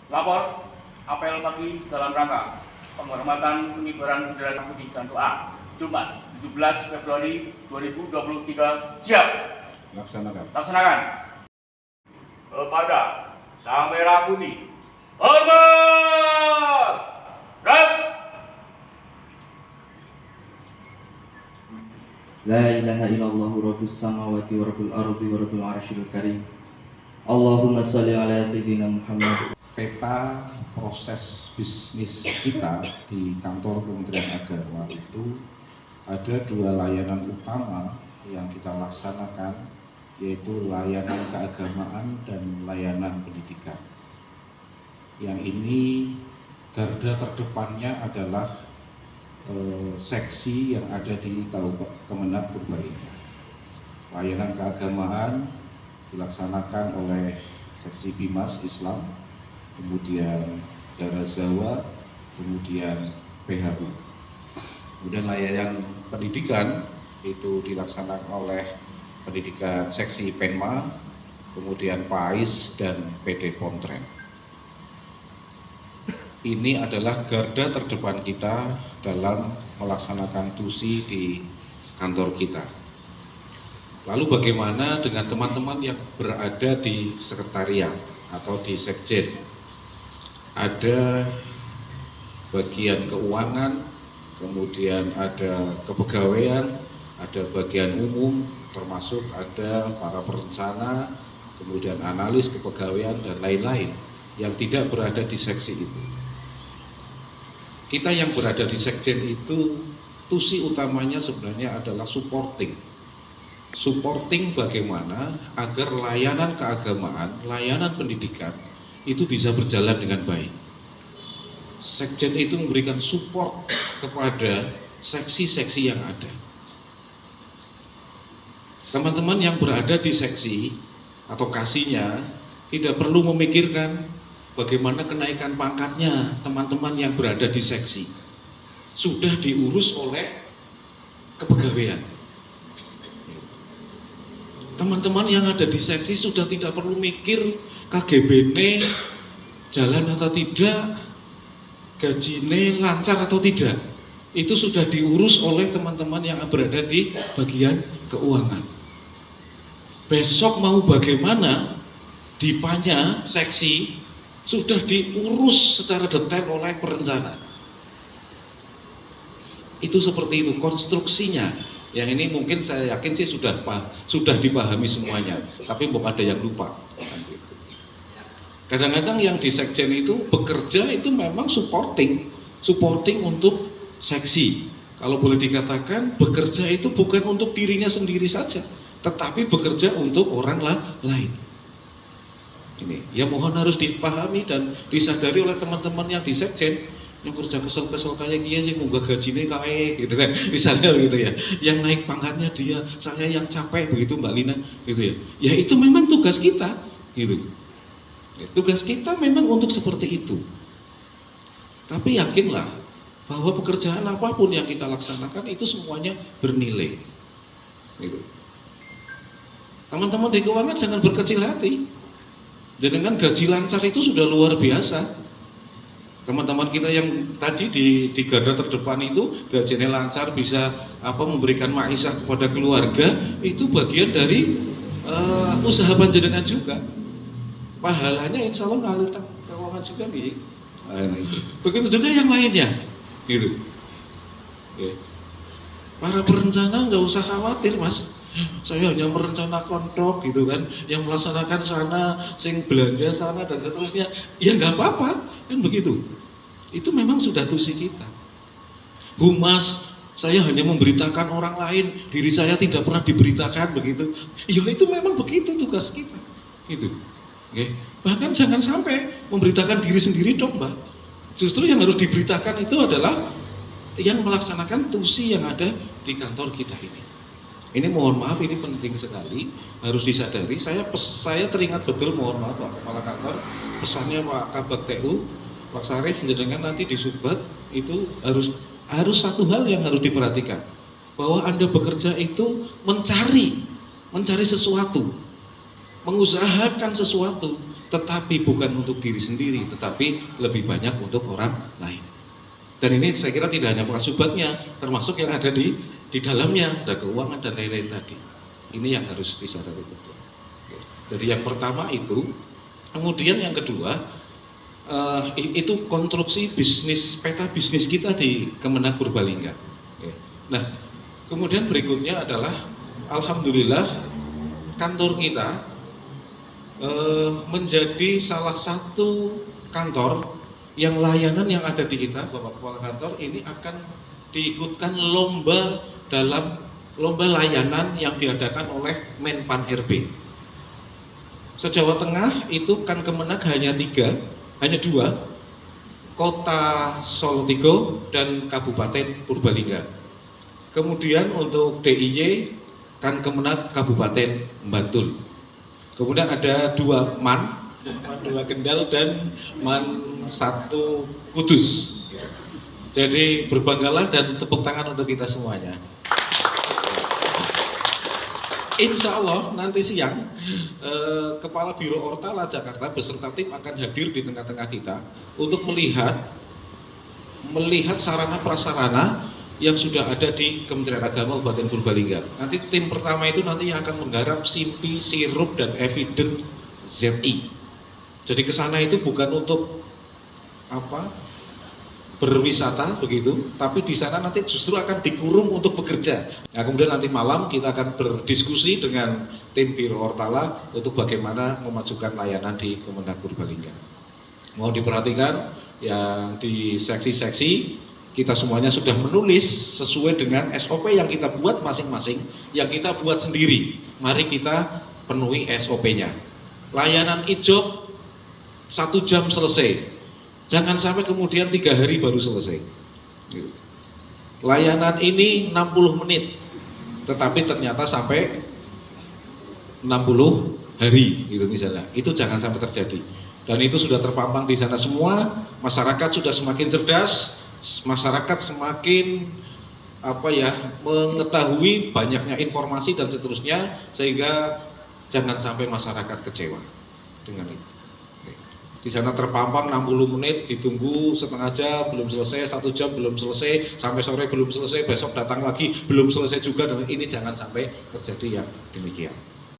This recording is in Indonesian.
Lapor apel pagi dalam rangka penghormatan pengibaran bendera Merah Putih dan doa Jumat 17 Februari 2023 siap laksanakan kepada Sang Merah Putih. Hormat! Rep! La ilaha illallah rabbus samawati wa rabbul ardi wa rabbul arsyil karim. Allahumma sholli ala sayyidina Muhammad. Peta proses bisnis kita di kantor Kementerian Agama itu ada dua layanan utama yang kita laksanakan, yaitu layanan keagamaan dan layanan pendidikan. Yang ini garda terdepannya adalah seksi yang ada di Kemenag Purbalingga. Layanan keagamaan dilaksanakan oleh seksi Bimas Islam, kemudian Garazawa, kemudian PHU. Kemudian layanan pendidikan itu dilaksanakan oleh pendidikan seksi Penma, kemudian PAIS dan PD Pontren. Ini adalah garda terdepan kita dalam melaksanakan tusi di kantor kita. Lalu bagaimana dengan teman-teman yang berada di sekretariat atau di sekjen? Ada bagian keuangan, kemudian ada kepegawaian, ada bagian umum, termasuk ada para perencana, kemudian analis kepegawaian dan lain-lain yang tidak berada di seksi itu. Kita yang berada di sekjen itu, tusi utamanya sebenarnya adalah supporting bagaimana agar layanan keagamaan, layanan pendidikan itu bisa berjalan dengan baik. Sekjen itu memberikan support kepada seksi-seksi yang ada. Teman-teman yang berada di seksi atau kasihnya tidak perlu memikirkan bagaimana kenaikan pangkatnya teman-teman yang berada di seksi. Sudah diurus oleh kepegawaian. Teman-teman yang ada di seksi sudah tidak perlu mikir KGB-ne jalan atau tidak, gaji-ne lancar atau tidak. Itu sudah diurus oleh teman-teman yang berada di bagian keuangan. Besok mau bagaimana, dipanya seksi sudah diurus secara detail oleh perencana. Itu seperti itu konstruksinya. Yang ini mungkin saya yakin sih sudah dipahami semuanya, tapi belum ada yang lupa. Kadang-kadang yang di sekjen itu bekerja itu memang supporting untuk seksi. Kalau boleh dikatakan bekerja itu bukan untuk dirinya sendiri saja, tetapi bekerja untuk orang lain. Ini ya mohon harus dipahami dan disadari oleh teman-teman yang di sekjen. Yang kerja kesel-kesel kayak gini sih, munggah gajinya kayak gitu kan, misalnya gitu ya. Yang naik pangkatnya dia, saya yang capek begitu Mbak Lina, gitu ya. Ya itu memang tugas kita, gitu. Ya, tugas kita memang untuk seperti itu. Tapi yakinlah bahwa pekerjaan apapun yang kita laksanakan itu semuanya bernilai. Gitu. Teman-teman di keuangan jangan berkecil hati. Dan dengan gaji lancar itu sudah luar biasa. Teman-teman kita yang tadi di garda terdepan itu gajinya lancar, bisa memberikan maisha kepada keluarga, itu bagian dari usaha panjenengan juga. Pahalanya insya Allah ngalir keuangan juga nih. Begitu juga yang lainnya, gitu. Para perencana nggak usah khawatir mas. Saya hanya merencana kontrak gitu kan, yang melaksanakan sana, sing belanja sana dan seterusnya, ya nggak apa-apa kan begitu. Itu memang sudah tusi kita. Humas, saya hanya memberitakan orang lain, diri saya tidak pernah diberitakan begitu. Ya itu memang begitu tugas kita, gitu. Oke. Bahkan jangan sampai memberitakan diri sendiri dong mbak. Justru yang harus diberitakan itu adalah yang melaksanakan tusi yang ada di kantor kita ini. Ini mohon maaf, ini penting sekali, harus disadari. Saya teringat betul, mohon maaf Pak Kepala Kantor, pesannya Pak Kabag TU, Pak Sarif, dengan nanti di Subbat itu harus satu hal yang harus diperhatikan, bahwa Anda bekerja itu mencari sesuatu, mengusahakan sesuatu, tetapi bukan untuk diri sendiri, tetapi lebih banyak untuk orang lain. Dan ini saya kira tidak hanya maksubatnya, termasuk yang ada di dalamnya, ada keuangan dan lain-lain tadi. Ini yang harus disadari betul. Jadi yang pertama itu, kemudian yang kedua, itu konstruksi bisnis, peta bisnis kita di Kemenak Purbalingga. Nah, kemudian berikutnya adalah alhamdulillah kantor kita menjadi salah satu kantor yang layanan yang ada di kita, Bapak Kepala Kantor, ini akan diikutkan lomba dalam lomba layanan yang diadakan oleh Menpan RB. Se-Jawa Tengah itu kan Kemenak hanya 2, Kota Solotigo dan Kabupaten Purbalingga. Kemudian untuk DIY kan Kemenak Kabupaten Bantul. Kemudian ada 2 MAN 2 Kendal dan MAN 1 Kudus. Jadi berbanggalah dan tepuk tangan untuk kita semuanya. Insya Allah nanti siang Kepala Biro Ortala Jakarta beserta tim akan hadir di tengah-tengah kita untuk melihat sarana prasarana yang sudah ada di Kementerian Agama Kabupaten Purbalingga. Nanti tim pertama itu nanti yang akan menggarap SIMPI, Sirup, dan Evidence ZI. Jadi ke sana itu bukan untuk berwisata begitu, tapi di sana nanti justru akan dikurung untuk bekerja. Nah, kemudian nanti malam kita akan berdiskusi dengan tim Biro Ortala untuk bagaimana memajukan layanan di Kemenak Purbalingga. Mohon diperhatikan yang di seksi-seksi kita semuanya sudah menulis sesuai dengan SOP yang kita buat masing-masing, yang kita buat sendiri. Mari kita penuhi SOP-nya. Layanan e-job 1 jam selesai. Jangan sampai kemudian 3 hari baru selesai. Layanan ini 60 menit, tetapi ternyata sampai 60 hari gitu misalnya. Itu jangan sampai terjadi. Dan itu sudah terpampang di sana semua. Masyarakat sudah semakin cerdas, masyarakat semakin mengetahui banyaknya informasi dan seterusnya, sehingga jangan sampai masyarakat kecewa dengan itu. Di sana terpampang 60 menit, ditunggu setengah jam belum selesai, 1 jam belum selesai, sampai sore belum selesai, besok datang lagi belum selesai juga, dan ini jangan sampai terjadi yang demikian.